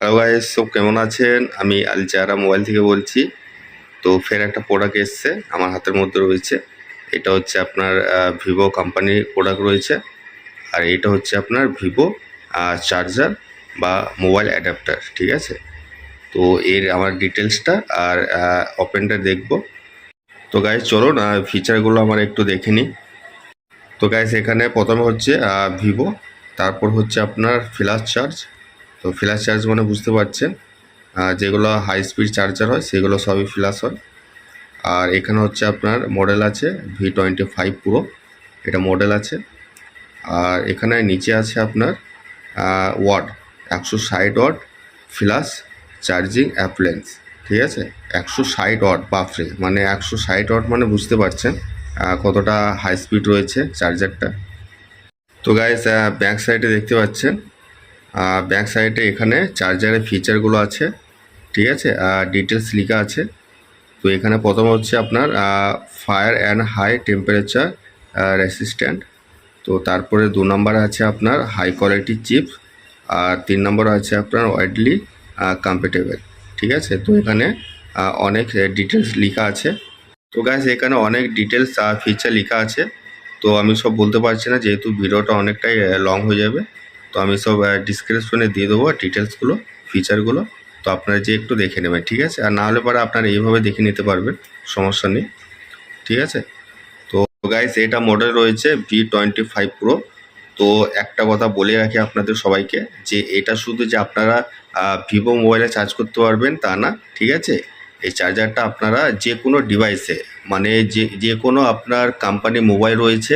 Hello guys, সব কেমন আছেন? আমি আল জাহরা মোবাইল থেকে বলছি। তো ফের একটা প্রোডাক্ট এসছে আমার হাতের মধ্যে রয়েছে। এটা হচ্ছে আপনার ভিভো কোম্পানির প্রোডাক্ট রয়েছে। আর এটা হচ্ছে আপনার ভিভো চার্জার বা মোবাইল অ্যাডাপ্টার, ঠিক আছে? তো এর আমার ডিটেলসটা আর ওপেনটা দেখব। তো গাইস চলুন ফিচারগুলো আমার একটু দেখে নিই। তো গাইস এখানে প্রথমে হচ্ছে ভিভো, তারপর হচ্ছে আপনার ফ্ল্যাশ চার্জ। তো ফ্ল্যাশ চার্জ মানে বুঝতে পারছেন, যেগুলো হাই স্পিড চার্জার হয় সেগুলো সবই ফ্ল্যাশ হয়। আর এখানে হচ্ছে আপনার মডেল আছে V25 প্রো, এটা মডেল আছে। আর এখানে নিচে আছে আপনার watt 160 watt flash charging appliance, ঠিক আছে? 160 ওয়াট, বাফরে, মানে 160 ওয়াট মানে বুঝতে পারছেন কতটা হাই স্পিড রয়েছে চার্জারটা। তো গাইস ব্যাক সাইডে দেখতে পাচ্ছেন, ব্যাক সাইডে এখানে চার্জারের ফিচারগুলো আছে, ঠিক আছে? ডিটেলস লেখা আছে। তো এখানে প্রথম হচ্ছে আপনার fire and high temperature resistant. তো তারপরে 2 নম্বরে আছে আপনার হাই কোয়ালিটি চিপ। আর 3 নম্বরে আছে আপনার ওয়াইডলি কম্প্যাটেবল, ঠিক আছে? তো এখানে অনেক ডিটেলস লেখা আছে। তো গাইস এখানে অনেক ডিটেলস ফিচার লেখা আছে। তো আমি সব বলতে পারছি না, যেহেতু ভিডিওটা অনেকটাই লং হয়ে যাবে। তো আমি সব ডিসক্রিপশনে দিয়ে দেবো ডিটেলসগুলো, ফিচারগুলো। তো আপনারা যে একটু দেখে নেবেন, ঠিক আছে? আর না হলে পরে আপনারা এইভাবে দেখে নিতে পারবেন, সমস্যা নেই, ঠিক আছে? তো গাইস এটা মডেল রয়েছে V25 প্রো। তো একটা কথা বলে রাখি আপনাদের সবাইকে, যে এটা শুধু যে আপনারা ভিভো মোবাইলে চার্জ করতে পারবেন তা না, ঠিক আছে? এই চার্জারটা আপনারা যে কোনো ডিভাইসে, মানে যে কোনো আপনার কোম্পানি মোবাইল রয়েছে,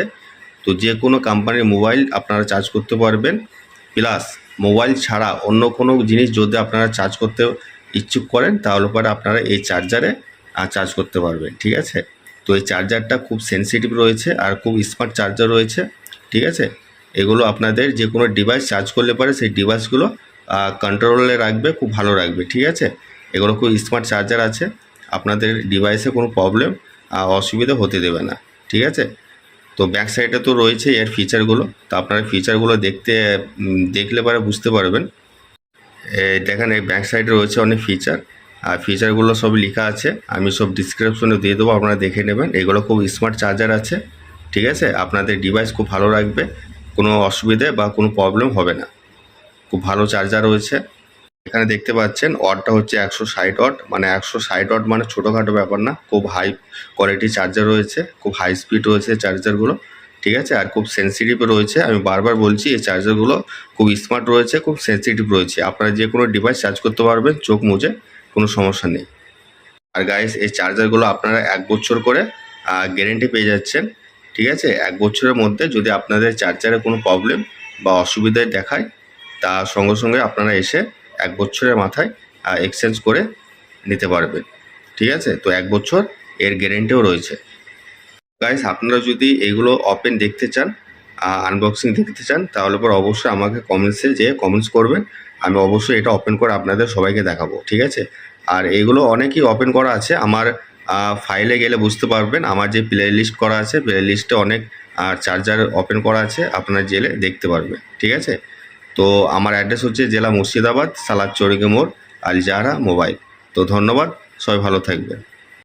তো যে কোনো কোম্পানির মোবাইল আপনারা চার্জ করতে পারবেন। প্লাস মোবাইল ছাড়া অন্য কোনো জিনিস যদি আপনারা চার্জ করতে ইচ্ছুক করেন, তাহলে পরে আপনারা এই চার্জারে চার্জ করতে পারবেন, ঠিক আছে? তো এই চার্জারটা খুব সেনসিটিভ রয়েছে আর খুব স্মার্ট চার্জার রয়েছে, ঠিক আছে? এগুলো আপনাদের যে কোনো ডিভাইস চার্জ করলে পারে সেই ডিভাইসগুলো কন্ট্রোলে রাখবে, খুব ভালো রাখবে, ঠিক আছে? এগুলো খুব স্মার্ট চার্জার আছে, আপনাদের ডিভাইসে কোনো প্রবলেম অসুবিধা হতে দেবে না, ঠিক আছে? তো ব্যাক সাইডে তো রয়েছে এর ফিচারগুলো। তো আপনারা ফিচারগুলো দেখলে পরে বুঝতে পারবেন। দেখেন এই ব্যাক সাইডে রয়েছে অনেক ফিচার, আর ফিচারগুলো সব লেখা আছে, আমি সব ডিসক্রিপশনে দিয়ে দেবো, আপনারা দেখে নেবেন। এগুলো খুব স্মার্ট চার্জার আছে, ঠিক আছে? আপনাদের ডিভাইস খুব ভালো রাখবে, কোনো অসুবিধে বা কোনো প্রবলেম হবে না। খুব ভালো চার্জার রয়েছে। এখানে দেখতে পাচ্ছেন ওয়াটটা হচ্ছে 160 ওয়াট, মানে 160 ওয়াট মানে ছোটোখাটো ব্যাপার না, খুব হাই কোয়ালিটি চার্জার রয়েছে, খুব হাই স্পিড রয়েছে চার্জারগুলো, ঠিক আছে? আর খুব সেন্সিটিভ রয়েছে। আমি বারবার বলছি এই চার্জারগুলো খুব স্মার্ট রয়েছে, খুব সেন্সিটিভ রয়েছে। আপনারা যে কোনো ডিভাইস চার্জ করতে পারবেন চোখ মুজে, কোনো সমস্যা নেই। আর গাইস এই চার্জারগুলো আপনারা 1 বছর করে গ্যারেন্টি পেয়ে যাচ্ছেন, ঠিক আছে? 1 বছরের মধ্যে যদি আপনাদের চার্জারে কোনো প্রবলেম বা অসুবিধায় দেখায়, তা সঙ্গে সঙ্গে আপনারা এসে 1 বছরের মাথায় এক্সচেঞ্জ করে নিতে পারবেন, ঠিক আছে? তো 1 বছর এর গ্যারেন্টিও রয়েছে। গাইস আপনারা যদি এগুলো ওপেন দেখতে চান, আনবক্সিং দেখতে চান, তাহলে পর অবশ্যই আমাকে কমেন্টসে যেয়ে কমেন্টস করবেন। আমি অবশ্যই এটা ওপেন করে আপনাদের সবাইকে দেখাবো, ঠিক আছে? আর এগুলো অনেকই ওপেন করা আছে আমার ফাইলে গেলে বুঝতে পারবেন। আমার যে প্লে লিস্ট করা আছে, প্লে লিস্টে অনেক চার্জার ওপেন করা আছে, আপনারা জেলে দেখতে পারবেন, ঠিক আছে? তো আমার অ্যাড্রেস হচ্ছে জেলা মুর্শিদাবাদ, সালাদ চৌরিগে মোড়, আল জাহরা মোবাইল। তো ধন্যবাদ, সবাই ভালো থাকবেন।